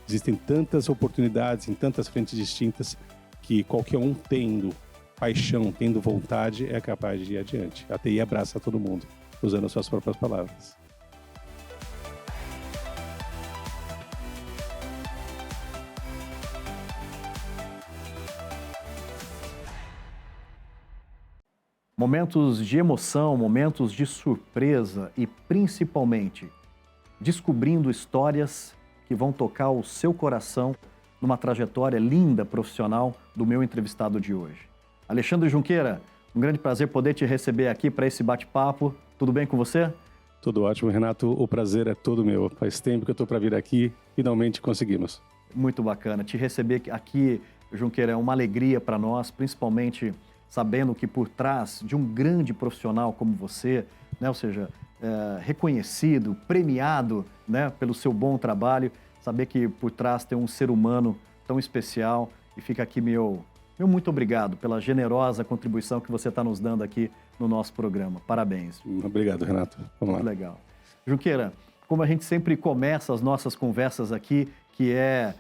Existem tantas oportunidades em tantas frentes distintas que qualquer um tendo paixão, tendo vontade, é capaz de ir adiante. A TI abraça todo mundo, usando as suas próprias palavras. Momentos de emoção, momentos de surpresa e, principalmente, descobrindo histórias que vão tocar o seu coração numa trajetória linda profissional do meu entrevistado de hoje. Alexandre Junqueira, um grande prazer poder te receber aqui para esse bate-papo. Tudo bem com você? Tudo ótimo, Renato. O prazer é todo meu. Faz tempo que eu estou para vir aqui, finalmente conseguimos. Muito bacana. Te receber aqui, Junqueira, é uma alegria para nós, principalmente sabendo que por trás de um grande profissional como você, né, ou seja, reconhecido, premiado, né, pelo seu bom trabalho, saber que por trás tem um ser humano tão especial, e fica aqui meu muito obrigado pela generosa contribuição que você está nos dando aqui no nosso programa. Parabéns. Obrigado, Renato. Vamos lá. Muito legal. Junqueira, como a gente sempre começa as nossas conversas aqui, que é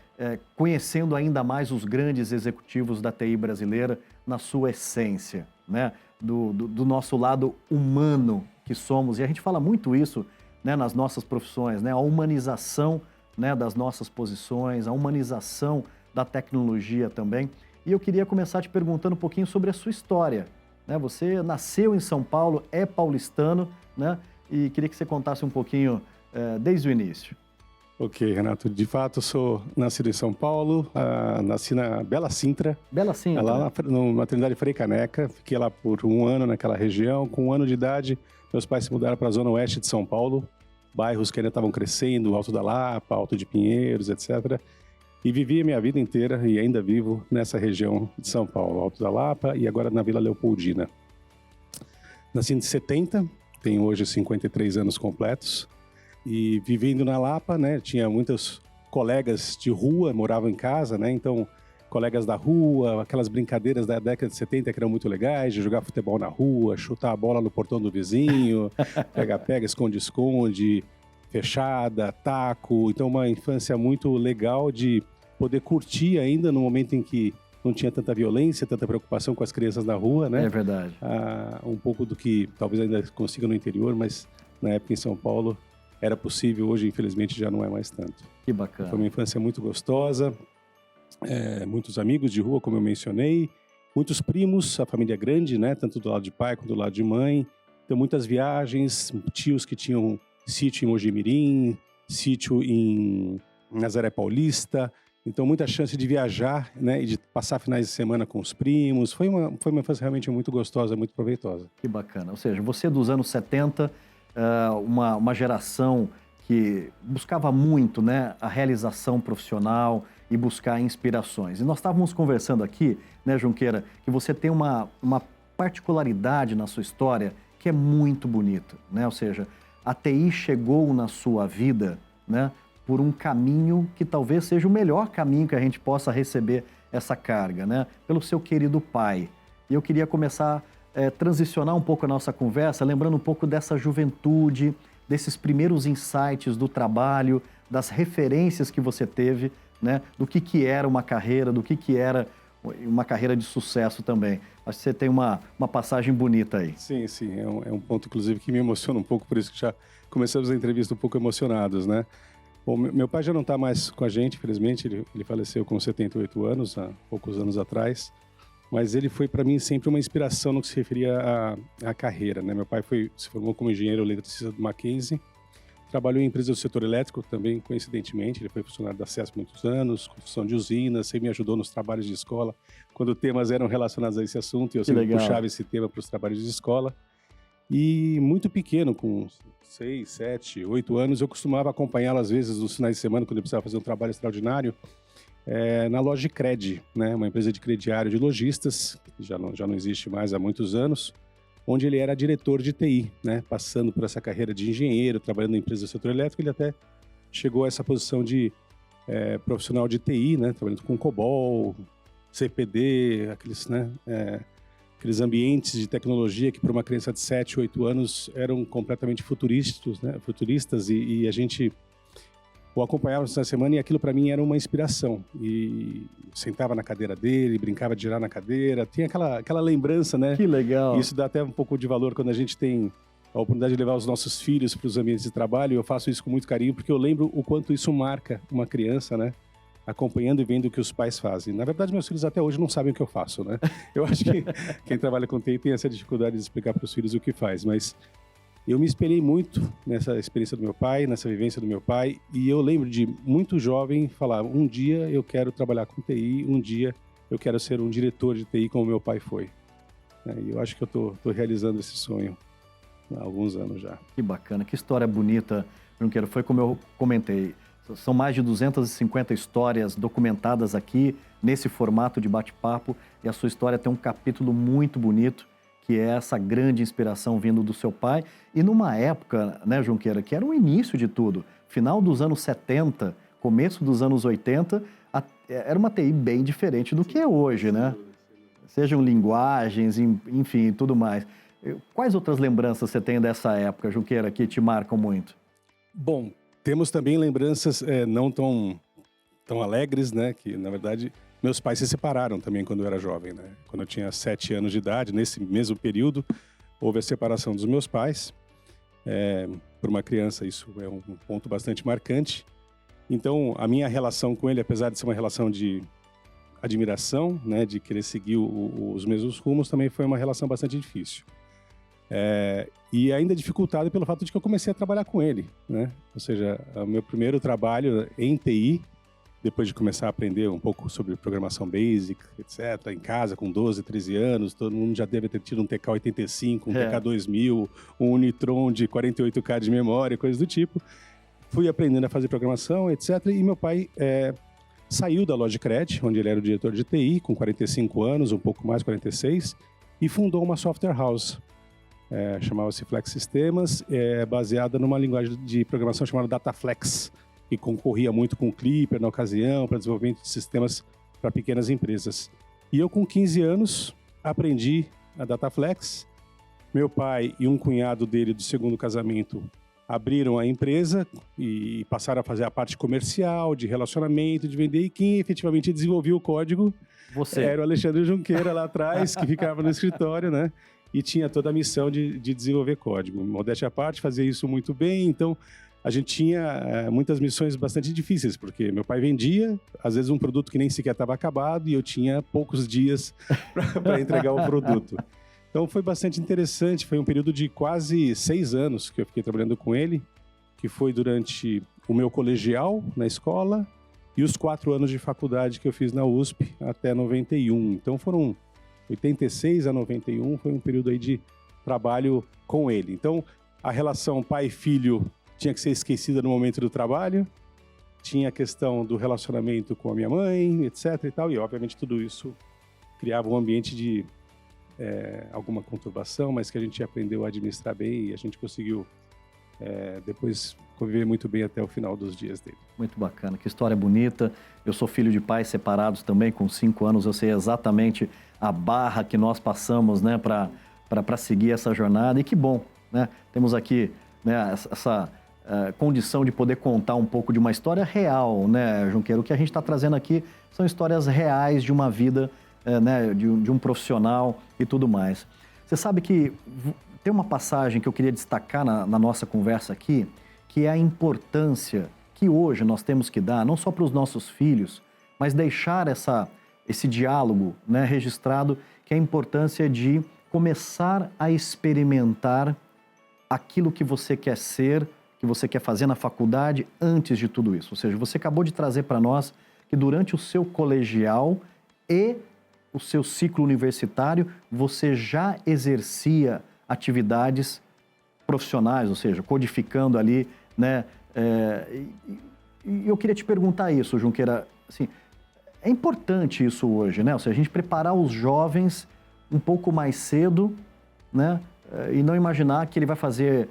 conhecendo ainda mais os grandes executivos da TI brasileira na sua essência, né? Do nosso lado humano que somos. E a gente fala muito isso, né, nas nossas profissões, né? A humanização, né, das nossas posições, a humanização da tecnologia também. E eu queria começar te perguntando um pouquinho sobre a sua história, né? Você nasceu em São Paulo, é paulistano, né? E queria que você contasse um pouquinho desde o início. Ok, Renato. De fato, sou nascido em São Paulo, nasci na Bela Sintra. Bela Sintra. Lá na maternidade Frei Caneca. Fiquei lá por um ano naquela região. Com um ano de idade, meus pais se mudaram para a zona oeste de São Paulo, bairros que ainda estavam crescendo, Alto da Lapa, Alto de Pinheiros, etc. E vivi a minha vida inteira, e ainda vivo, nessa região de São Paulo, Alto da Lapa e agora na Vila Leopoldina. Nasci em 70, tenho hoje 53 anos completos. E vivendo na Lapa, né, tinha muitos colegas de rua, moravam em casa, né, então colegas da rua, aquelas brincadeiras da década de 70 que eram muito legais, de jogar futebol na rua, chutar a bola no portão do vizinho, pega-pega, esconde-esconde, fechada, taco. Então uma infância muito legal de poder curtir ainda no momento em que não tinha tanta violência, tanta preocupação com as crianças na rua, né? É verdade. Um pouco do que talvez ainda consiga no interior, mas na época em São Paulo era possível, hoje infelizmente já não é mais tanto. Que bacana. Foi uma infância muito gostosa, muitos amigos de rua, como eu mencionei, muitos primos, a família grande, né, tanto do lado de pai quanto do lado de mãe, então muitas viagens, tios que tinham sítio em Mojimirim, sítio em Nazaré Paulista, então muita chance de viajar, né, e de passar finais de semana com os primos. Foi uma infância realmente muito gostosa, muito proveitosa. Que bacana, ou seja, você dos anos 70... uma geração que buscava muito, né, a realização profissional e buscar inspirações. E nós estávamos conversando aqui, né, Junqueira, que você tem uma particularidade na sua história que é muito bonita, né? Ou seja, a TI chegou na sua vida, né, por um caminho que talvez seja o melhor caminho que a gente possa receber essa carga, né, pelo seu querido pai. E eu queria começar transicionar um pouco a nossa conversa, lembrando um pouco dessa juventude, desses primeiros insights do trabalho, das referências que você teve, né, do que era uma carreira, do que era uma carreira de sucesso também. Acho que você tem uma passagem bonita aí. Sim, é um ponto, inclusive, que me emociona um pouco, por isso que já começamos a entrevista um pouco emocionados, né? Bom, meu pai já não está mais com a gente, infelizmente, ele faleceu com 78 anos, há poucos anos atrás. Mas ele foi, para mim, sempre uma inspiração no que se referia à carreira, né? Meu pai se formou como engenheiro eletricista do Mackenzie, trabalhou em empresas do setor elétrico também, coincidentemente. Ele foi funcionário da CESP há muitos anos, construção de usinas, sempre me ajudou nos trabalhos de escola, quando temas eram relacionados a esse assunto, e eu sempre puxava esse tema para os trabalhos de escola. E muito pequeno, com 6, 7, 8 anos, eu costumava acompanhá-lo, às vezes, nos finais de semana, quando ele precisava fazer um trabalho extraordinário, na loja de Cred, né, uma empresa de crediário de lojistas, que já não existe mais há muitos anos, onde ele era diretor de TI, né, passando por essa carreira de engenheiro, trabalhando em empresa do setor elétrico. Ele até chegou a essa posição de profissional de TI, né, trabalhando com COBOL, CPD, aqueles ambientes de tecnologia que para uma criança de 7, 8 anos eram completamente futuristas, né, e a gente o acompanhava na semana e aquilo para mim era uma inspiração. E sentava na cadeira dele, brincava de girar na cadeira, tinha aquela lembrança, né? Que legal. E isso dá até um pouco de valor quando a gente tem a oportunidade de levar os nossos filhos para os ambientes de trabalho. Eu faço isso com muito carinho porque eu lembro o quanto isso marca uma criança, né? Acompanhando e vendo o que os pais fazem. Na verdade, meus filhos até hoje não sabem o que eu faço, né? Eu acho que quem trabalha com TI tem essa dificuldade de explicar para os filhos o que faz, mas eu me espelhei muito nessa experiência do meu pai, nessa vivência do meu pai, e eu lembro de muito jovem falar, um dia eu quero trabalhar com TI, um dia eu quero ser um diretor de TI como meu pai foi. E eu acho que eu tô realizando esse sonho há alguns anos já. Que bacana, que história bonita, Junqueira. Foi como eu comentei, são mais de 250 histórias documentadas aqui nesse formato de bate-papo, e a sua história tem um capítulo muito bonito, que é essa grande inspiração vindo do seu pai. E numa época, né, Junqueira, que era o início de tudo, final dos anos 70, começo dos anos 80, era uma TI bem diferente do que é hoje, né? Sejam linguagens, enfim, tudo mais. Quais outras lembranças você tem dessa época, Junqueira, que te marcam muito? Bom, temos também lembranças não tão alegres, né? Que, na verdade, meus pais se separaram também quando eu era jovem, né? Quando eu tinha 7 anos de idade, nesse mesmo período, houve a separação dos meus pais. Por uma criança, isso é um ponto bastante marcante. Então, a minha relação com ele, apesar de ser uma relação de admiração, né? De querer seguir os mesmos rumos, também foi uma relação bastante difícil. E ainda dificultado pelo fato de que eu comecei a trabalhar com ele, né? Ou seja, o meu primeiro trabalho em TI, depois de começar a aprender um pouco sobre programação basic, etc., em casa, com 12, 13 anos, todo mundo já deve ter tido um TK-85, um TK-2000, um Unitron de 48K de memória, coisas do tipo. Fui aprendendo a fazer programação, etc., e meu pai saiu da Logicred, onde ele era o diretor de TI, com 45 anos, um pouco mais, 46, e fundou uma software house. Chamava-se Flex Sistemas, baseada numa linguagem de programação chamada Dataflex, que concorria muito com o Clipper na ocasião, para desenvolvimento de sistemas para pequenas empresas. E eu, com 15 anos, aprendi a Dataflex. Meu pai e um cunhado dele do segundo casamento abriram a empresa e passaram a fazer a parte comercial, de relacionamento, de vender, e quem efetivamente desenvolveu o código era o Alexandre Junqueira lá atrás, que ficava no escritório, né? E tinha toda a missão de desenvolver código. Modéstia à parte, fazia isso muito bem, então a gente tinha muitas missões bastante difíceis, porque meu pai vendia, às vezes, um produto que nem sequer estava acabado, e eu tinha poucos dias para entregar o produto. Então foi bastante interessante, foi um período de quase 6 anos que eu fiquei trabalhando com ele, que foi durante o meu colegial na escola e os 4 anos de faculdade que eu fiz na USP até 91. Então foram 86 a 91, foi um período aí de trabalho com ele. Então a relação pai-filho tinha que ser esquecida no momento do trabalho, tinha a questão do relacionamento com a minha mãe, etc e tal, e obviamente tudo isso criava um ambiente de alguma conturbação, mas que a gente aprendeu a administrar bem e a gente conseguiu depois conviver muito bem até o final dos dias dele. Muito bacana, que história bonita. Eu sou filho de pais separados também, com 5 anos, eu sei exatamente a barra que nós passamos, né, para seguir essa jornada, e que bom, né? Temos aqui, né, essa condição de poder contar um pouco de uma história real, né, Junqueira? O que a gente está trazendo aqui são histórias reais de uma vida, né, de um profissional e tudo mais. Você sabe que tem uma passagem que eu queria destacar na nossa conversa aqui, que é a importância que hoje nós temos que dar, não só para os nossos filhos, mas deixar esse diálogo, né, registrado, que é a importância de começar a experimentar aquilo que você quer ser, que você quer fazer na faculdade antes de tudo isso. Ou seja, você acabou de trazer para nós que durante o seu colegial e o seu ciclo universitário, você já exercia atividades profissionais, ou seja, codificando ali, né? E eu queria te perguntar isso, Junqueira, assim, é importante isso hoje, né? Ou seja, a gente preparar os jovens um pouco mais cedo, né? E não imaginar que ele vai fazer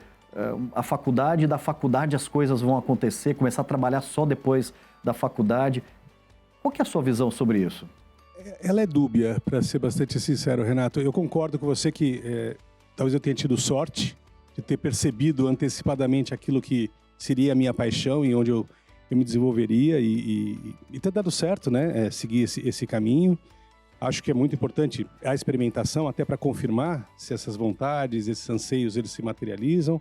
a faculdade, e da faculdade as coisas vão acontecer, começar a trabalhar só depois da faculdade. Qual que é a sua visão sobre isso? Ela é dúbia, para ser bastante sincero, Renato. Eu concordo com você que talvez eu tenha tido sorte de ter percebido antecipadamente aquilo que seria a minha paixão e onde eu eu me desenvolveria e ter dado certo, né? Seguir esse caminho. Acho que é muito importante a experimentação até para confirmar se essas vontades, esses anseios, eles se materializam.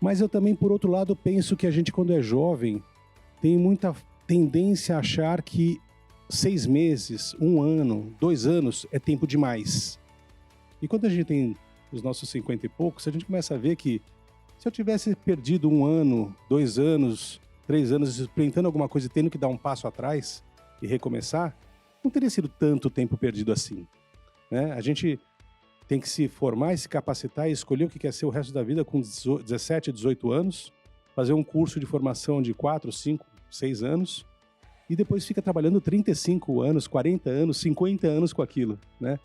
Mas eu também, por outro lado, penso que a gente, quando é jovem, tem muita tendência a achar que 6 meses, 1 ano, 2 anos é tempo demais. E quando a gente tem os nossos 50 e poucos, a gente começa a ver que se eu tivesse perdido 1 ano, 2 anos, 3 anos, experimentando alguma coisa e tendo que dar um passo atrás e recomeçar, não teria sido tanto tempo perdido assim, né? A gente tem que se formar e se capacitar e escolher o que quer ser o resto da vida com 17, 18 anos, fazer um curso de formação de 4, 5, 6 anos e depois fica trabalhando 35 anos, 40 anos, 50 anos com aquilo, né?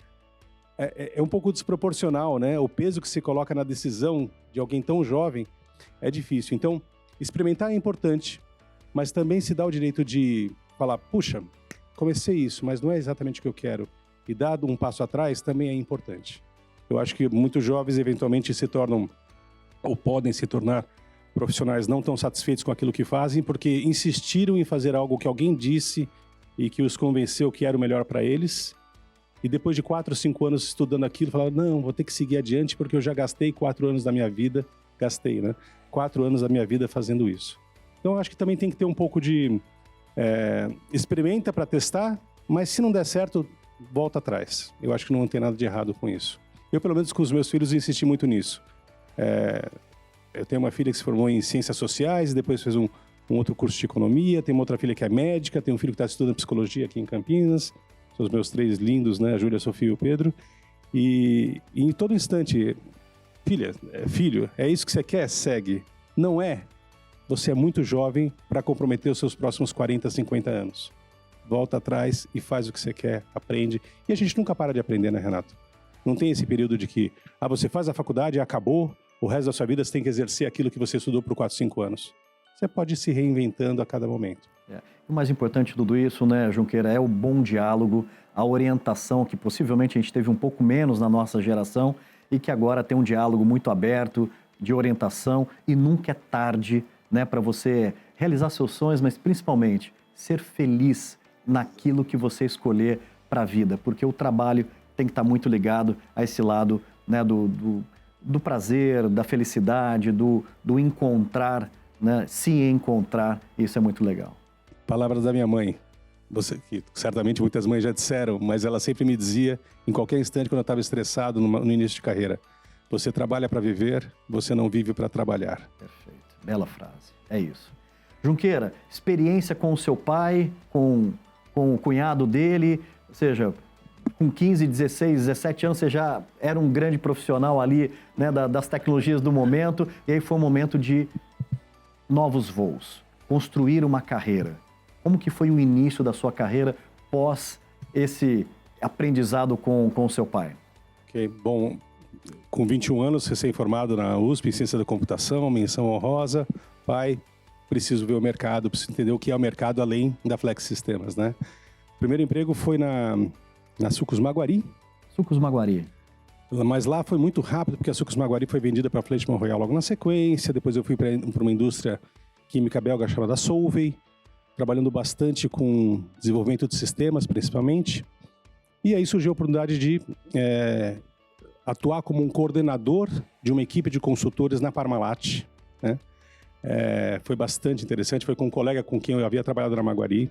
É um pouco desproporcional, né? O peso que se coloca na decisão de alguém tão jovem é difícil. Então, experimentar é importante, mas também se dá o direito de falar, puxa, comecei isso, mas não é exatamente o que eu quero. E dado um passo atrás também é importante. Eu acho que muitos jovens eventualmente se tornam ou podem se tornar profissionais não tão satisfeitos com aquilo que fazem porque insistiram em fazer algo que alguém disse e que os convenceu que era o melhor para eles. E depois de 4 ou 5 anos estudando aquilo, falaram, não, vou ter que seguir adiante porque eu já gastei 4 anos da minha vida, 4 anos da minha vida fazendo isso. Então eu acho que também tem que ter um pouco de experimenta para testar, mas se não der certo, volta atrás. Eu acho que não tem nada de errado com isso. Eu, pelo menos com os meus filhos, insisti muito nisso. Eu tenho uma filha que se formou em Ciências Sociais, depois fez um outro curso de Economia, tenho uma outra filha que é médica, tenho um filho que está estudando Psicologia aqui em Campinas, são os meus 3 lindos, né, a Júlia, a Sofia e o Pedro, e em todo instante, filho, é isso que você quer? Segue. Não é? Você é muito jovem para comprometer os seus próximos 40, 50 anos. Volta atrás e faz o que você quer, aprende. E a gente nunca para de aprender, né, Renato? Não tem esse período de que você faz a faculdade e acabou, o resto da sua vida você tem que exercer aquilo que você estudou por 4, 5 anos. Você pode ir se reinventando a cada momento. O mais importante de tudo isso, né, Junqueira, é o bom diálogo, a orientação que possivelmente a gente teve um pouco menos na nossa geração e que agora tem um diálogo muito aberto de orientação e nunca é tarde, né, para você realizar seus sonhos, mas principalmente ser feliz naquilo que você escolher para a vida, porque o trabalho tem que estar muito ligado a esse lado, né, do prazer, da felicidade, do encontrar, né, se encontrar, isso é muito legal. Palavras da minha mãe, que certamente muitas mães já disseram, mas ela sempre me dizia, em qualquer instante quando eu estava estressado no início de carreira, você trabalha para viver, você não vive para trabalhar. Perfeito, bela frase, é isso. Junqueira, experiência com o seu pai, com o cunhado dele, ou seja, com 15, 16, 17 anos você já era um grande profissional ali, né, das tecnologias do momento, e aí foi um momento de novos voos, construir uma carreira. Como que foi o início da sua carreira pós esse aprendizado com o seu pai? Ok, bom, com 21 anos, recém-formado na USP em Ciência da Computação, menção honrosa, pai, preciso ver o mercado, preciso entender o que é o mercado além da Flex Sistemas, né? O primeiro emprego foi na Sucos Maguari. Sucos Maguari. Mas lá foi muito rápido, porque a Sucos Maguari foi vendida para a Fleetman Royal logo na sequência, depois eu fui para uma indústria química belga chamada Solvay, trabalhando bastante com desenvolvimento de sistemas, principalmente. E aí surgiu a oportunidade de atuar como um coordenador de uma equipe de consultores na Parmalat, né? Foi bastante interessante, foi com um colega com quem eu havia trabalhado na Maguari.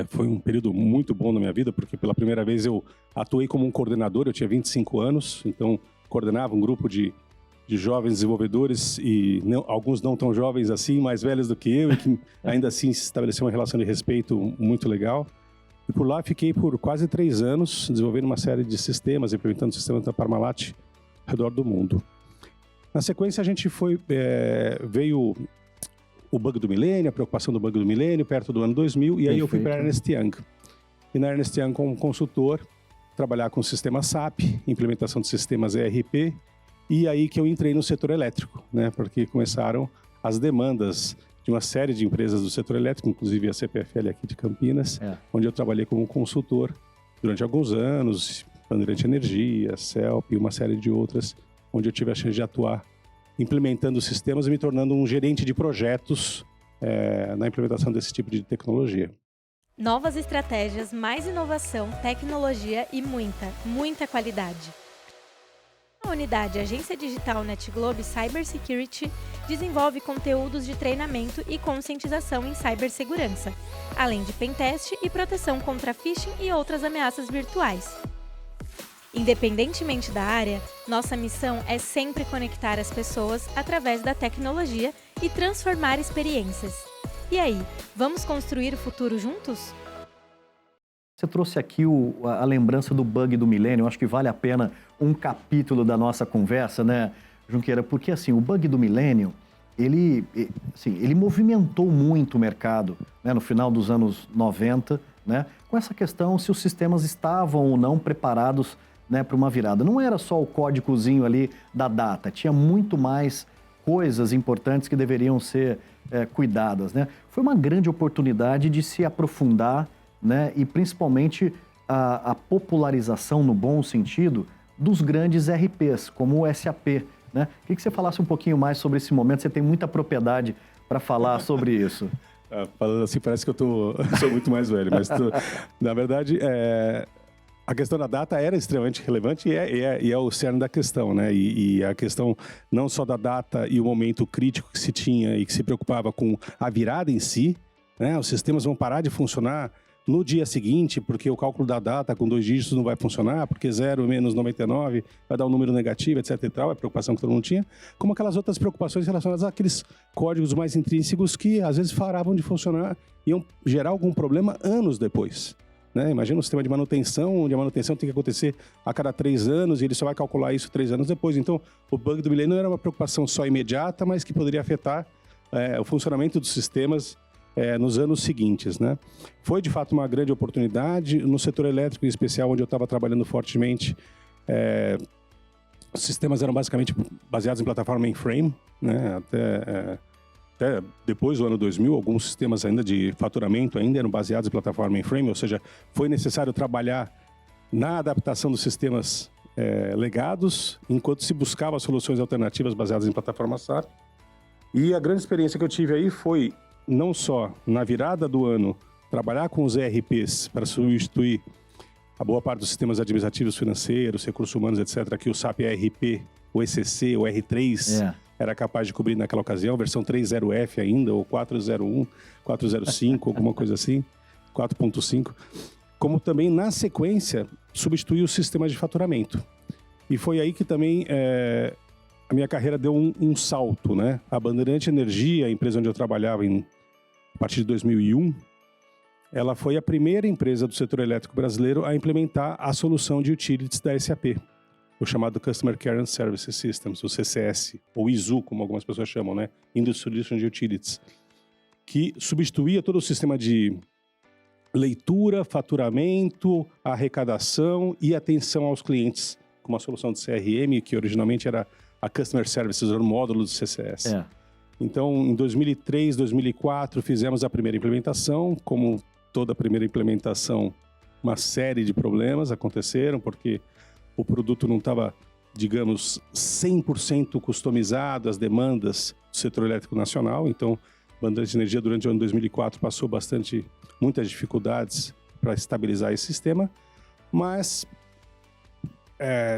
Foi um período muito bom na minha vida, porque pela primeira vez eu atuei como um coordenador, eu tinha 25 anos, então coordenava um grupo de jovens desenvolvedores e alguns não tão jovens assim, mais velhos do que eu, e que ainda assim se estabeleceu uma relação de respeito muito legal. E por lá fiquei por quase 3 anos desenvolvendo uma série de sistemas, implementando sistemas da Parmalat ao redor do mundo. Na sequência a gente veio o bug do milênio, a preocupação do bug do milênio, perto do ano 2000, e aí eu fui para a Ernst Young. E na Ernst Young, como consultor, trabalhar com sistemas SAP, implementação de sistemas ERP, e aí que eu entrei no setor elétrico, né? Porque começaram as demandas de uma série de empresas do setor elétrico, inclusive a CPFL aqui de Campinas, onde eu trabalhei como consultor durante alguns anos, Bandeirantes Energia, CELP e uma série de outras, onde eu tive a chance de atuar implementando sistemas e me tornando um gerente de projetos na implementação desse tipo de tecnologia. Novas estratégias, mais inovação, tecnologia e muita qualidade. A unidade Agência Digital NetGlobe Cybersecurity desenvolve conteúdos de treinamento e conscientização em cibersegurança, além de pentest e proteção contra phishing e outras ameaças virtuais. Independentemente da área, nossa missão é sempre conectar as pessoas através da tecnologia e transformar experiências. E aí, vamos construir o futuro juntos? Você trouxe aqui a lembrança do bug do milênio. Acho que vale a pena um capítulo da nossa conversa, né, Junqueira? Porque, assim, o bug do milênio, ele movimentou muito o mercado, né, no final dos anos 90, né, com essa questão se os sistemas estavam ou não preparados, né, para uma virada. Não era só o códigozinho ali da data, tinha muito mais coisas importantes que deveriam ser cuidadas, né? Foi uma grande oportunidade de se aprofundar, né, e principalmente a popularização, no bom sentido, dos grandes RPs, como o SAP, né? Queria que você falasse um pouquinho mais sobre esse momento, você tem muita propriedade para falar sobre isso. Falando assim, parece que eu sou muito mais velho, mas na verdade, a questão da data era extremamente relevante e é o cerne da questão, né? E a questão não só da data e o momento crítico que se tinha e que se preocupava com a virada em si, né? Os sistemas vão parar de funcionar no dia seguinte, porque o cálculo da data com 2 dígitos não vai funcionar, porque 0 menos 99 vai dar um número negativo, etc e tal, é a preocupação que todo mundo tinha, como aquelas outras preocupações relacionadas àqueles códigos mais intrínsecos que às vezes paravam de funcionar, iam gerar algum problema anos depois. Né? Imagina um sistema de manutenção, onde a manutenção tem que acontecer a cada 3 anos e ele só vai calcular isso 3 anos depois. Então, o bug do milênio não era uma preocupação só imediata, mas que poderia afetar o funcionamento dos sistemas nos anos seguintes, né? Foi, de fato, uma grande oportunidade. No setor elétrico, em especial, onde eu estava trabalhando fortemente, os sistemas eram basicamente baseados em plataforma mainframe, né? Até depois do ano 2000, alguns sistemas ainda de faturamento ainda eram baseados em plataforma mainframe, ou seja, foi necessário trabalhar na adaptação dos sistemas legados, enquanto se buscava soluções alternativas baseadas em plataforma SAP. E a grande experiência que eu tive aí foi, não só na virada do ano, trabalhar com os ERPs para substituir a boa parte dos sistemas administrativos financeiros, recursos humanos, etc., que o SAP ERP, o ECC, o R3 era capaz de cobrir naquela ocasião, versão 3.0F ainda, ou 4.01, 4.05, alguma coisa assim, 4.5, como também, na sequência, substituir o sistema de faturamento. E foi aí que também a minha carreira deu um salto, né? A Bandeirante Energia, a empresa onde eu trabalhava a partir de 2001, ela foi a primeira empresa do setor elétrico brasileiro a implementar a solução de utilities da SAP, o chamado Customer Care and Services Systems, o CCS, ou ISU, como algumas pessoas chamam, né? Industry Solutions Utilities, que substituía todo o sistema de leitura, faturamento, arrecadação e atenção aos clientes, com uma solução de CRM, que originalmente era a Customer Services, era o módulo do CCS. Então, em 2003, 2004, fizemos a primeira implementação. Como toda primeira implementação, uma série de problemas aconteceram, porque o produto não estava, digamos, 100% customizado às demandas do setor elétrico nacional. Então, a Bandeirante Energia, durante o ano 2004, passou muitas dificuldades para estabilizar esse sistema. Mas,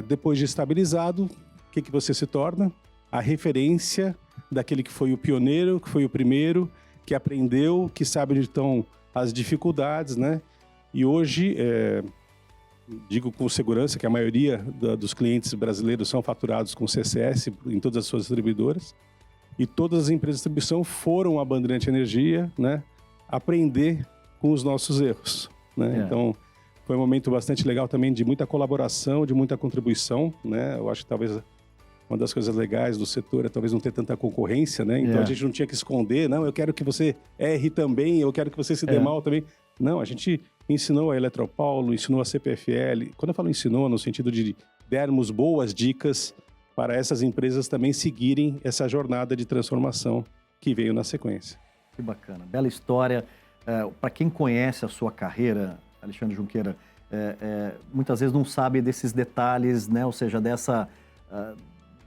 depois de estabilizado, o que você se torna? A referência daquele que foi o pioneiro, que foi o primeiro, que aprendeu, que sabe onde estão as dificuldades, né? E hoje, digo com segurança que a maioria dos clientes brasileiros são faturados com CCS em todas as suas distribuidoras, e todas as empresas de distribuição foram à Bandeirante Energia, né, aprender com os nossos erros, né? Então, foi um momento bastante legal também de muita colaboração, de muita contribuição, né? Eu acho que talvez uma das coisas legais do setor é talvez não ter tanta concorrência, né? Então a gente não tinha que esconder, não, eu quero que você erre também, eu quero que você se dê mal também. Não, a gente ensinou a Eletropaulo, ensinou a CPFL. Quando eu falo ensinou, no sentido de dermos boas dicas para essas empresas também seguirem essa jornada de transformação que veio na sequência. Que bacana, bela história. Para quem conhece a sua carreira, Alexandre Junqueira, muitas vezes não sabe desses detalhes, né? Ou seja,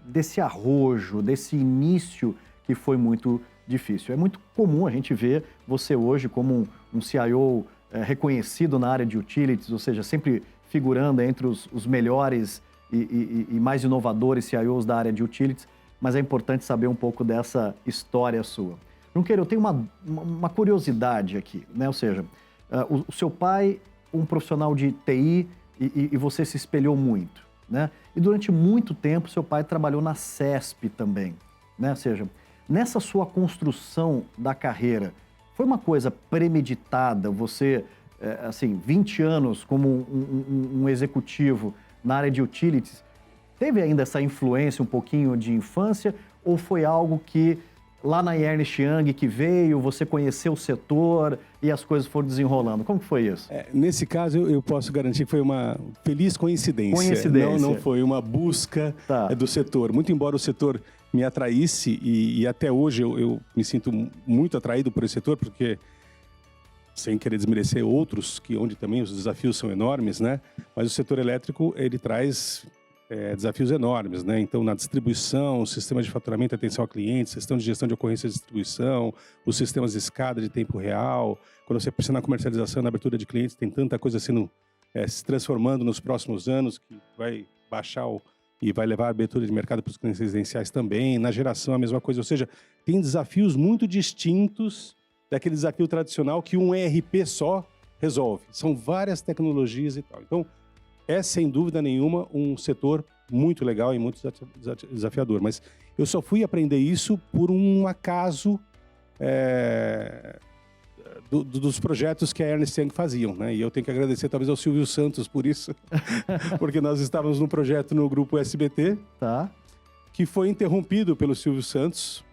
desse arrojo, desse início que foi muito difícil. É muito comum a gente ver você hoje como um CIO reconhecido na área de utilities, ou seja, sempre figurando entre os melhores e mais inovadores CIOs da área de utilities, mas é importante saber um pouco dessa história sua. Junqueira, eu tenho uma curiosidade aqui, né? Ou seja, o seu pai, um profissional de TI, e você se espelhou muito, né? E durante muito tempo, seu pai trabalhou na CESP também, né? Ou seja, nessa sua construção da carreira, foi uma coisa premeditada? Você, assim, 20 anos como um executivo na área de utilities, teve ainda essa influência um pouquinho de infância? Ou foi algo que lá na Ernst Young que veio, você conheceu o setor e as coisas foram desenrolando? Como que foi isso? Nesse caso, eu posso garantir que foi uma feliz coincidência. Não foi uma busca do setor. Muito embora o setor me atraísse, e até hoje eu me sinto muito atraído por esse setor, porque, sem querer desmerecer outros, onde também os desafios são enormes, né? Mas o setor elétrico, ele traz desafios enormes, né? Então, na distribuição, sistema de faturamento e atenção ao cliente, sistema de gestão de ocorrência de distribuição, os sistemas de escada de tempo real. Quando você pensa na comercialização, na abertura de clientes, tem tanta coisa sendo se transformando nos próximos anos que vai baixar e vai levar a abertura de mercado para os clientes residenciais também. Na geração, a mesma coisa. Ou seja, tem desafios muito distintos daquele desafio tradicional que um ERP só resolve. São várias tecnologias e tal. Então, é, sem dúvida nenhuma, um setor muito legal e muito desafiador. Mas eu só fui aprender isso por um acaso dos projetos que a Ernst Young faziam, né? E eu tenho que agradecer talvez ao Silvio Santos por isso, porque nós estávamos num projeto no grupo SBT, que foi interrompido pelo Silvio Santos.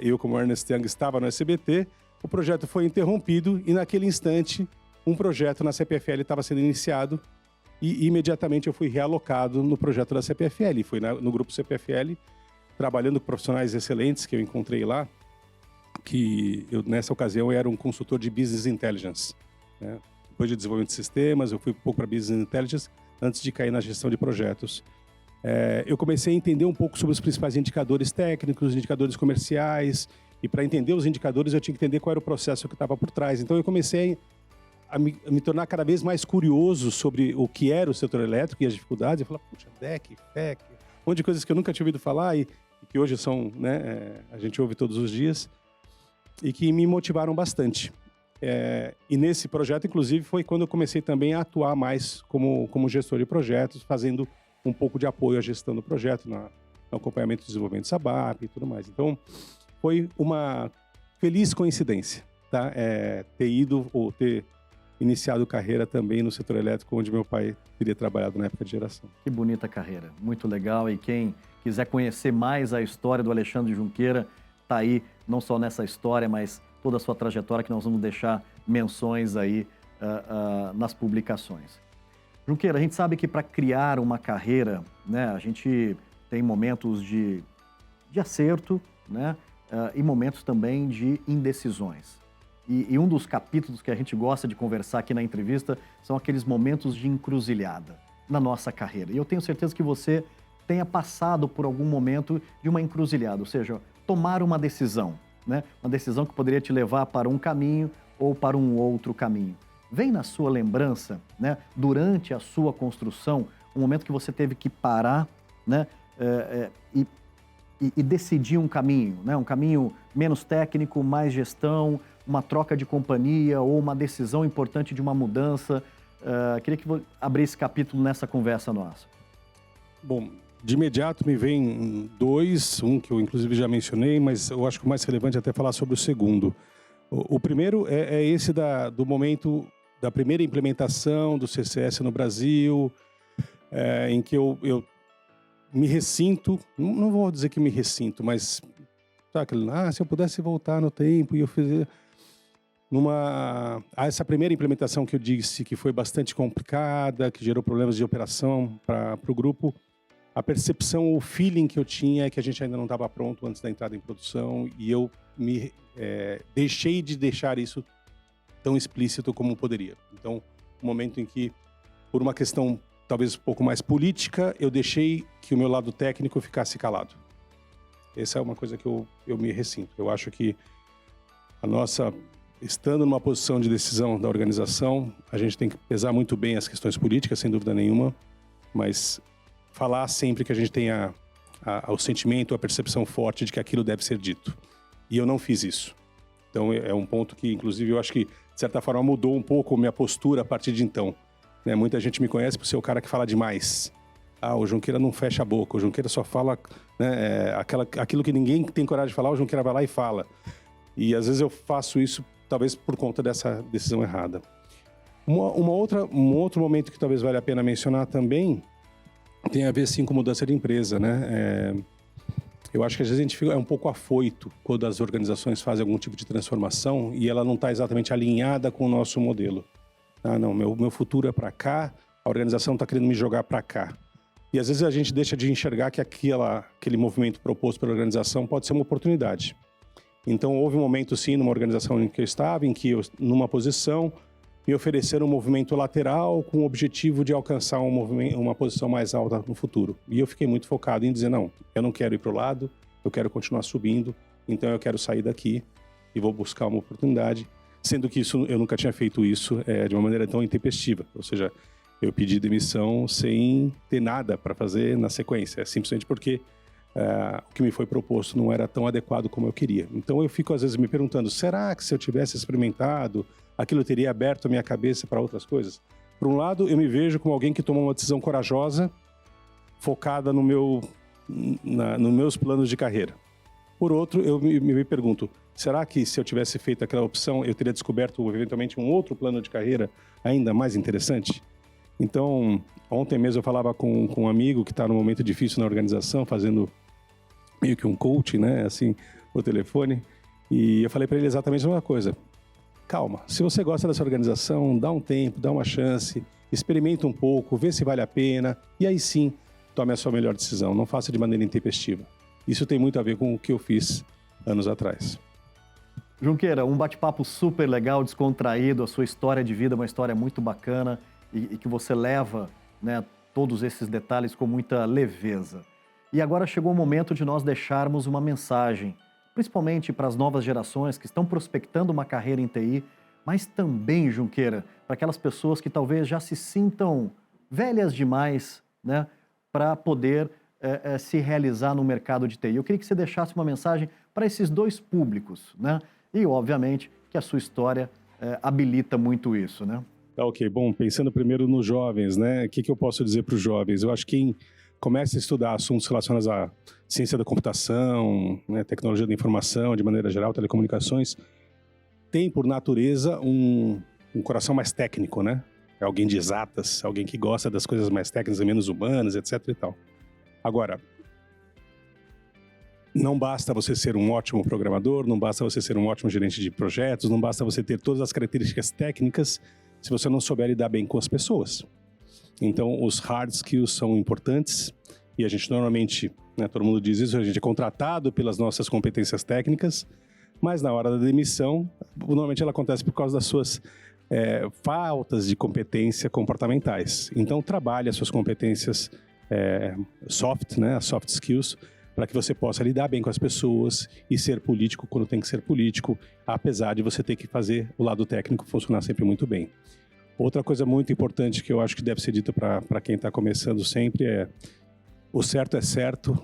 Eu, como Ernst Young, estava no SBT, o projeto foi interrompido e, naquele instante, um projeto na CPFL estava sendo iniciado. E imediatamente eu fui realocado no projeto da CPFL. Fui no grupo CPFL, trabalhando com profissionais excelentes que eu encontrei lá, que eu, nessa ocasião, era um consultor de Business Intelligence, né? Depois de desenvolvimento de sistemas, eu fui um pouco para Business Intelligence antes de cair na gestão de projetos. Eu comecei a entender um pouco sobre os principais indicadores técnicos, indicadores comerciais, e para entender os indicadores eu tinha que entender qual era o processo que estava por trás. Então eu comecei a me tornar cada vez mais curioso sobre o que era o setor elétrico e as dificuldades. Eu falava, puxa, DEC, FEC, um monte de coisas que eu nunca tinha ouvido falar e que hoje são, né, a gente ouve todos os dias e que me motivaram bastante. E nesse projeto, inclusive, foi quando eu comecei também a atuar mais como gestor de projetos, fazendo um pouco de apoio à gestão do projeto, no acompanhamento do desenvolvimento SABAP e tudo mais. Então, foi uma feliz coincidência, tá? Ter ido ou ter iniciado carreira também no setor elétrico, onde meu pai teria trabalhado na época de geração. Que bonita carreira, muito legal. E quem quiser conhecer mais a história do Alexandre Junqueira, está aí, não só nessa história, mas toda a sua trajetória, que nós vamos deixar menções aí nas publicações. Junqueira, a gente sabe que para criar uma carreira, né, a gente tem momentos de acerto, né, e momentos também de indecisões. E um dos capítulos que a gente gosta de conversar aqui na entrevista são aqueles momentos de encruzilhada na nossa carreira. E eu tenho certeza que você tenha passado por algum momento de uma encruzilhada, ou seja, tomar uma decisão, né? Uma decisão que poderia te levar para um caminho ou para um outro caminho. Vem na sua lembrança, né, durante a sua construção, um momento que você teve que parar, né, e decidir um caminho, né? Um caminho menos técnico, mais gestão, uma troca de companhia ou uma decisão importante de uma mudança. Queria que você abrisse esse capítulo nessa conversa nossa. Bom, de imediato me vem dois, um que eu inclusive já mencionei, mas eu acho que o mais relevante é até falar sobre o segundo. O primeiro é esse do momento da primeira implementação do CCS no Brasil, em que eu me ressinto, não vou dizer que me ressinto, mas se eu pudesse voltar no tempo e eu fizer essa primeira implementação que eu disse que foi bastante complicada, que gerou problemas de operação para o grupo, a percepção, o feeling que eu tinha é que a gente ainda não estava pronto antes da entrada em produção e eu deixei de deixar isso tão explícito como poderia. Então, um momento em que, por uma questão talvez um pouco mais política, eu deixei que o meu lado técnico ficasse calado. Essa é uma coisa que eu me ressinto. Eu acho que estando numa posição de decisão da organização, a gente tem que pesar muito bem as questões políticas, sem dúvida nenhuma, mas falar sempre que a gente tenha o sentimento, a percepção forte de que aquilo deve ser dito. E eu não fiz isso. Então é um ponto que, inclusive, eu acho que, de certa forma, mudou um pouco a minha postura a partir de então. Né? Muita gente me conhece por ser o cara que fala demais. O Junqueira não fecha a boca, o Junqueira só fala, né, aquilo que ninguém tem coragem de falar, o Junqueira vai lá e fala. E às vezes eu faço isso, talvez por conta dessa decisão errada. Um outro momento que talvez valha a pena mencionar também tem a ver, sim, com mudança de empresa, né? Eu acho que às vezes a gente fica um pouco afoito quando as organizações fazem algum tipo de transformação e ela não está exatamente alinhada com o nosso modelo. Não, meu futuro é para cá, a organização está querendo me jogar para cá. E às vezes a gente deixa de enxergar que aquele movimento proposto pela organização pode ser uma oportunidade. Então houve um momento, sim, numa organização em que eu estava, em que eu, numa posição, me ofereceram um movimento lateral com o objetivo de alcançar uma posição mais alta no futuro. E eu fiquei muito focado em dizer, não, eu não quero ir para o lado, eu quero continuar subindo, então eu quero sair daqui e vou buscar uma oportunidade, sendo que eu nunca tinha feito isso de uma maneira tão intempestiva. Ou seja, eu pedi demissão sem ter nada para fazer na sequência, simplesmente porque o que me foi proposto não era tão adequado como eu queria. Então eu fico às vezes me perguntando, será que se eu tivesse experimentado, aquilo teria aberto a minha cabeça para outras coisas? Por um lado, eu me vejo como alguém que tomou uma decisão corajosa, focada nos meus planos de carreira. Por outro, eu me pergunto, será que se eu tivesse feito aquela opção, eu teria descoberto eventualmente um outro plano de carreira ainda mais interessante? Então, ontem mesmo eu falava com um amigo que está num momento difícil na organização, fazendo meio que um coaching, né, assim, por telefone, e eu falei para ele exatamente a mesma coisa. Calma, se você gosta dessa organização, dá um tempo, dá uma chance, experimenta um pouco, vê se vale a pena, e aí sim, tome a sua melhor decisão, não faça de maneira intempestiva. Isso tem muito a ver com o que eu fiz anos atrás. Junqueira, um bate-papo super legal, descontraído, a sua história de vida é uma história muito bacana e que você leva, né, todos esses detalhes com muita leveza. E agora chegou o momento de nós deixarmos uma mensagem, principalmente para as novas gerações que estão prospectando uma carreira em TI, mas também, Junqueira, para aquelas pessoas que talvez já se sintam velhas demais, né, para poder se realizar no mercado de TI. Eu queria que você deixasse uma mensagem para esses dois públicos, né? E, obviamente, que a sua história habilita muito isso, né? Ok, bom, pensando primeiro nos jovens, né? O que eu posso dizer para os jovens? Eu acho que quem começa a estudar assuntos relacionados à ciência da computação, né, tecnologia da informação, de maneira geral, telecomunicações, tem, por natureza, um coração mais técnico, né? É alguém de exatas, alguém que gosta das coisas mais técnicas e menos humanas, etc e tal. Agora, não basta você ser um ótimo programador, não basta você ser um ótimo gerente de projetos, não basta você ter todas as características técnicas se você não souber lidar bem com as pessoas. Então, os hard skills são importantes e a gente normalmente, né, todo mundo diz isso, a gente é contratado pelas nossas competências técnicas, mas na hora da demissão, normalmente ela acontece por causa das suas faltas de competência comportamentais. Então, trabalhe as suas competências soft, né, as soft skills, para que você possa lidar bem com as pessoas e ser político quando tem que ser político, apesar de você ter que fazer o lado técnico funcionar sempre muito bem. Outra coisa muito importante que eu acho que deve ser dita para quem está começando sempre é: o certo é certo,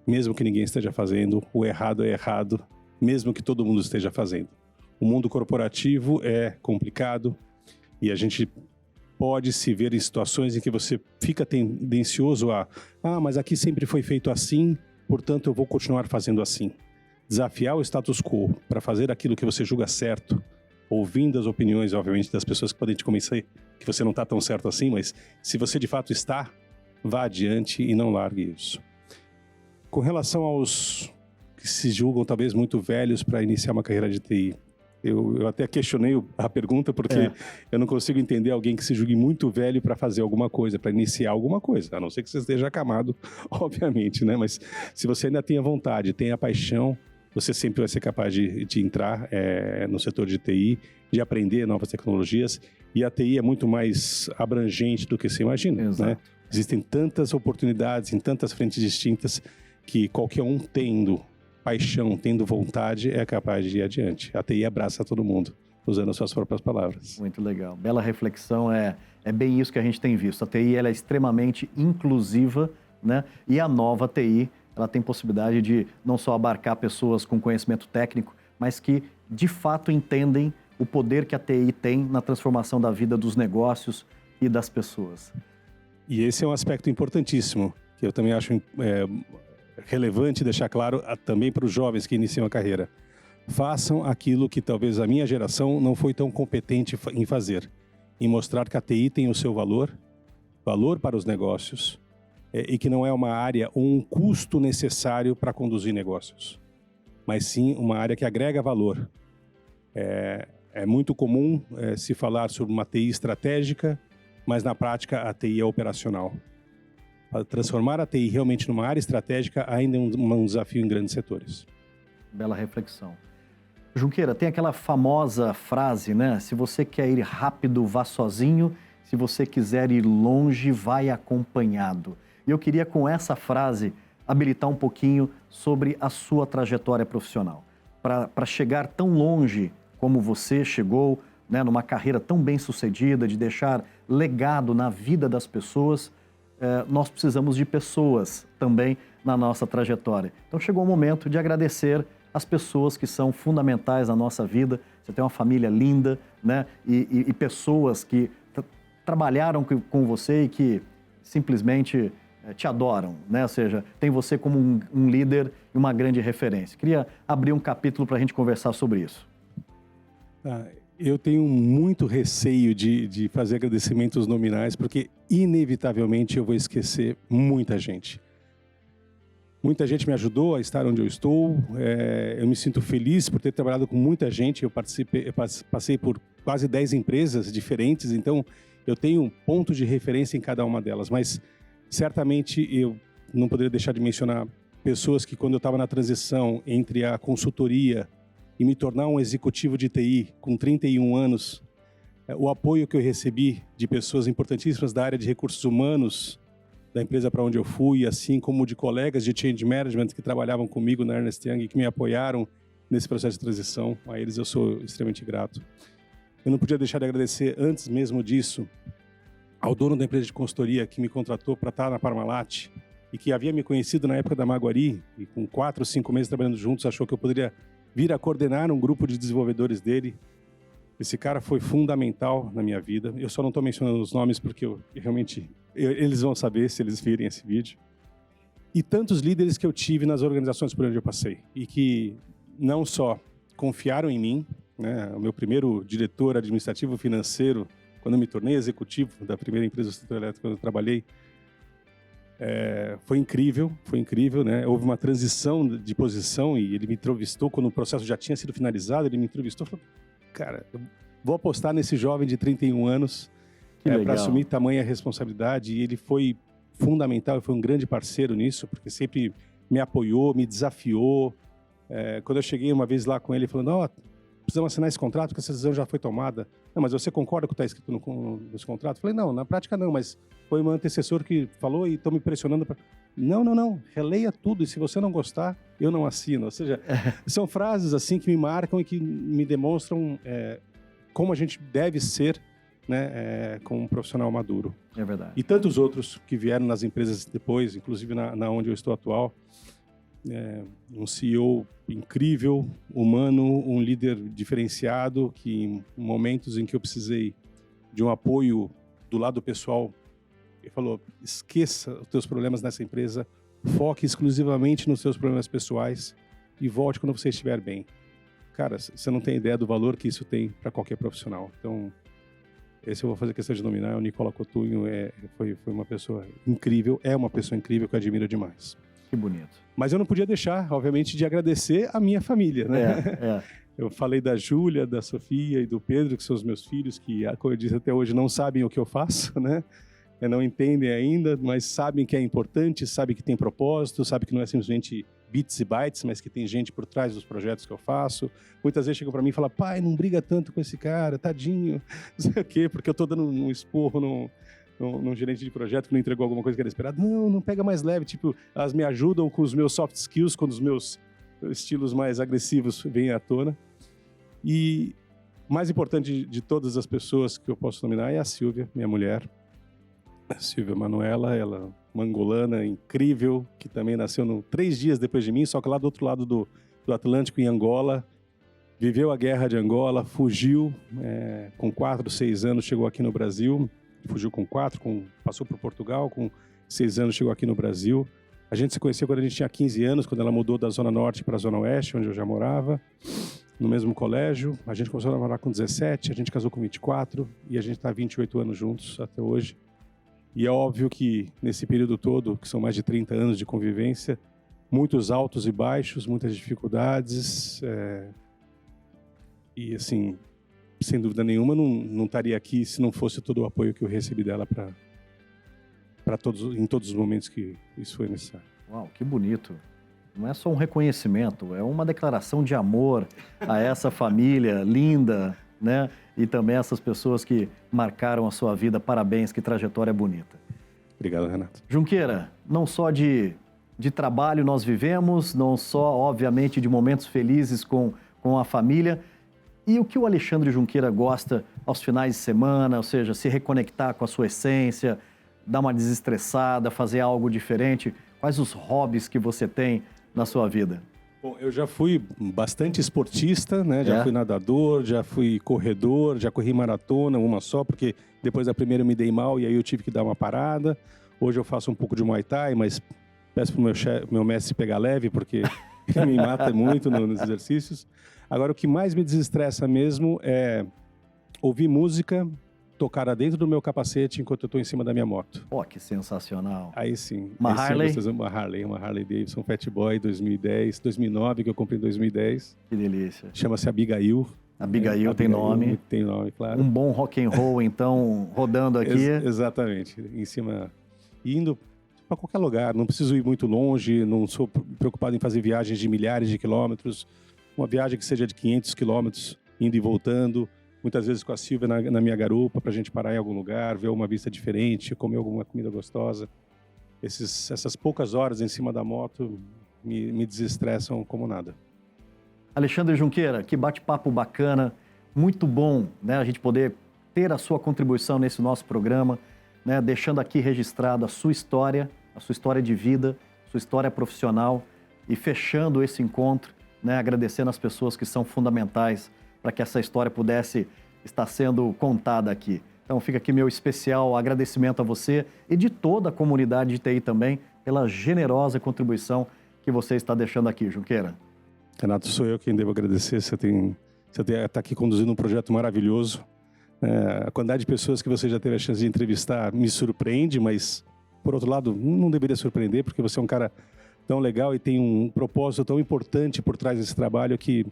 mesmo que ninguém esteja fazendo, o errado é errado, mesmo que todo mundo esteja fazendo. O mundo corporativo é complicado e a gente pode se ver em situações em que você fica tendencioso mas aqui sempre foi feito assim, portanto eu vou continuar fazendo assim. Desafiar o status quo para fazer aquilo que você julga certo, ouvindo as opiniões, obviamente, das pessoas que podem te convencer que você não está tão certo assim, mas se você de fato está, vá adiante e não largue isso. Com relação aos que se julgam talvez muito velhos para iniciar uma carreira de TI, eu até questionei a pergunta porque eu não consigo entender alguém que se julgue muito velho para fazer alguma coisa, para iniciar alguma coisa, a não ser que você esteja acamado, obviamente, né? Mas se você ainda tem a vontade, tem a paixão, você sempre vai ser capaz de entrar no setor de TI, de aprender novas tecnologias, e a TI é muito mais abrangente do que você imagina, né? Existem tantas oportunidades em tantas frentes distintas que qualquer um tendo paixão, tendo vontade, é capaz de ir adiante. A TI abraça todo mundo, usando as suas próprias palavras. Muito legal. Bela reflexão. É bem isso que a gente tem visto. A TI ela é extremamente inclusiva, né? E a nova TI ela tem possibilidade de não só abarcar pessoas com conhecimento técnico, mas que de fato entendem o poder que a TI tem na transformação da vida dos negócios e das pessoas. E esse é um aspecto importantíssimo, que eu também acho relevante deixar claro também para os jovens que iniciam a carreira. Façam aquilo que talvez a minha geração não foi tão competente em fazer, em mostrar que a TI tem o seu valor para os negócios, e que não é uma área ou um custo necessário para conduzir negócios, mas sim uma área que agrega valor. É muito comum se falar sobre uma TI estratégica, mas na prática a TI é operacional. Transformar a TI realmente numa área estratégica ainda é um desafio em grandes setores. Bela reflexão. Junqueira, tem aquela famosa frase, né? Se você quer ir rápido, vá sozinho. Se você quiser ir longe, vai acompanhado. E eu queria, com essa frase, habilitar um pouquinho sobre a sua trajetória profissional. Para chegar tão longe como você chegou, né, numa carreira tão bem sucedida, de deixar legado na vida das pessoas, nós precisamos de pessoas também na nossa trajetória. Então chegou o momento de agradecer as pessoas que são fundamentais na nossa vida. Você tem uma família linda, né, e pessoas que trabalharam com você e que simplesmente te adoram, né? Ou seja, tem você como um líder e uma grande referência. Queria abrir um capítulo para a gente conversar sobre isso. Eu tenho muito receio de fazer agradecimentos nominais, porque inevitavelmente eu vou esquecer muita gente. Muita gente me ajudou a estar onde eu estou. Eu me sinto feliz por ter trabalhado com muita gente. Eu passei por quase 10 empresas diferentes, então eu tenho um ponto de referência em cada uma delas, mas certamente eu não poderia deixar de mencionar pessoas que, quando eu estava na transição entre a consultoria e me tornar um executivo de TI com 31 anos, o apoio que eu recebi de pessoas importantíssimas da área de recursos humanos da empresa para onde eu fui, assim como de colegas de change management que trabalhavam comigo na Ernst Young e que me apoiaram nesse processo de transição, a eles eu sou extremamente grato. Eu não podia deixar de agradecer, antes mesmo disso, ao dono da empresa de consultoria que me contratou para estar na Parmalat e que havia me conhecido na época da Maguari, e com 4 ou 5 meses trabalhando juntos, achou que eu poderia vir a coordenar um grupo de desenvolvedores dele. Esse cara foi fundamental na minha vida. Eu só não estou mencionando os nomes porque eles vão saber se eles virem esse vídeo. E tantos líderes que eu tive nas organizações por onde eu passei e que não só confiaram em mim, né? O meu primeiro diretor administrativo financeiro, quando eu me tornei executivo da primeira empresa do setor elétrico quando eu trabalhei, foi incrível, né? Houve uma transição de posição e ele me entrevistou quando o processo já tinha sido finalizado. Ele me entrevistou e falou: cara, eu vou apostar nesse jovem de 31 anos para assumir tamanha responsabilidade. E ele foi fundamental, foi um grande parceiro nisso, porque sempre me apoiou, me desafiou. Quando eu cheguei uma vez lá com ele, falando: precisamos assinar esse contrato, porque essa decisão já foi tomada. Não, mas você concorda com o que está escrito nesse contrato? Eu falei: não, na prática não, mas foi meu antecessor que falou e estão me pressionando para... Não, releia tudo e se você não gostar, eu não assino. Ou seja, são frases assim que me marcam e que me demonstram como a gente deve ser, né, como um profissional maduro. É verdade. E tantos outros que vieram nas empresas depois, inclusive na onde eu estou atual. Um CEO incrível, humano, um líder diferenciado, que em momentos em que eu precisei de um apoio do lado pessoal, ele falou: esqueça os teus problemas nessa empresa, foque exclusivamente nos seus problemas pessoais e volte quando você estiver bem. Cara, você não tem ideia do valor que isso tem para qualquer profissional. Então, esse eu vou fazer questão de nominar. O Nicola Cotugno foi uma pessoa incrível, é uma pessoa incrível que eu admiro demais. Que bonito. Mas eu não podia deixar, obviamente, de agradecer a minha família, né? Eu falei da Júlia, da Sofia e do Pedro, que são os meus filhos, que, como eu disse até hoje, não sabem o que eu faço, né? Não entendem ainda, mas sabem que é importante, sabem que tem propósito, sabem que não é simplesmente bits e bytes, mas que tem gente por trás dos projetos que eu faço. Muitas vezes chegam para mim e falam: pai, não briga tanto com esse cara, tadinho, não sei o quê, porque eu estou dando um esporro num gerente de projeto que não entregou alguma coisa que era esperado. Não pega mais leve. Tipo, elas me ajudam com os meus soft skills, quando os meus estilos mais agressivos vêm à tona. E mais importante de todas as pessoas que eu posso nominar é a Silvia, minha mulher. A Silvia Manuela, ela uma angolana incrível, que também nasceu 3 dias depois de mim, só que lá do outro lado do Atlântico, em Angola. Viveu a guerra de Angola, fugiu com 4, 6 anos, chegou aqui no Brasil. Fugiu com 4, passou por Portugal, com 6 anos chegou aqui no Brasil. A gente se conheceu quando a gente tinha 15 anos, quando ela mudou da Zona Norte para a Zona Oeste, onde eu já morava, no mesmo colégio. A gente começou a namorar com 17, a gente casou com 24 e a gente está há 28 anos juntos até hoje. E é óbvio que nesse período todo, que são mais de 30 anos de convivência, muitos altos e baixos, muitas dificuldades. E assim, sem dúvida nenhuma, não estaria aqui se não fosse todo o apoio que eu recebi dela em todos os momentos que isso foi necessário. Uau, que bonito. Não é só um reconhecimento, é uma declaração de amor a essa família linda, né? E também essas pessoas que marcaram a sua vida. Parabéns, que trajetória bonita. Obrigado, Renato. Junqueira, não só de trabalho nós vivemos, não só, obviamente, de momentos felizes com a família. E o que o Alexandre Junqueira gosta aos finais de semana, ou seja, se reconectar com a sua essência, dar uma desestressada, fazer algo diferente? Quais os hobbies que você tem na sua vida? Bom, eu já fui bastante esportista, né? Já fui nadador, já fui corredor, já corri maratona, uma só, porque depois da primeira eu me dei mal e aí eu tive que dar uma parada. Hoje eu faço um pouco de Muay Thai, mas peço pro meu mestre pegar leve, porque ele me mata muito nos exercícios. Agora, o que mais me desestressa mesmo é ouvir música, tocar dentro do meu capacete enquanto eu estou em cima da minha moto. Pô, que sensacional. Aí sim. Uma Harley? Uma Harley Davidson Fat Boy 2009, que eu comprei em 2010. Que delícia. Chama-se Abigail. Abigail tem nome. Tem nome, claro. Um bom rock and roll, então, rodando aqui. Exatamente. Em cima, indo para qualquer lugar. Não preciso ir muito longe, não sou preocupado em fazer viagens de milhares de quilômetros. Uma viagem que seja de 500 quilômetros, indo e voltando. Muitas vezes com a Silvia na minha garupa, para a gente parar em algum lugar, ver uma vista diferente, comer alguma comida gostosa. Essas poucas horas em cima da moto me desestressam como nada. Alexandre Junqueira, que bate-papo bacana, muito bom, né, a gente poder ter a sua contribuição nesse nosso programa, né, deixando aqui registrado a sua história de vida, sua história profissional e fechando esse encontro, né, agradecendo as pessoas que são fundamentais para que essa história pudesse estar sendo contada aqui. Então fica aqui meu especial agradecimento a você e de toda a comunidade de TI também pela generosa contribuição que você está deixando aqui, Junqueira. Renato, sou eu quem devo agradecer. Você está aqui conduzindo um projeto maravilhoso. A quantidade de pessoas que você já teve a chance de entrevistar me surpreende, mas, por outro lado, não deveria surpreender, porque você é um cara tão legal e tem um propósito tão importante por trás desse trabalho que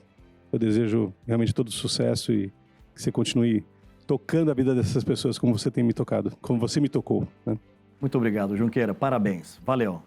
eu desejo realmente todo sucesso e que você continue tocando a vida dessas pessoas como você tem me tocado, como você me tocou, né? Muito obrigado, Junqueira. Parabéns. Valeu.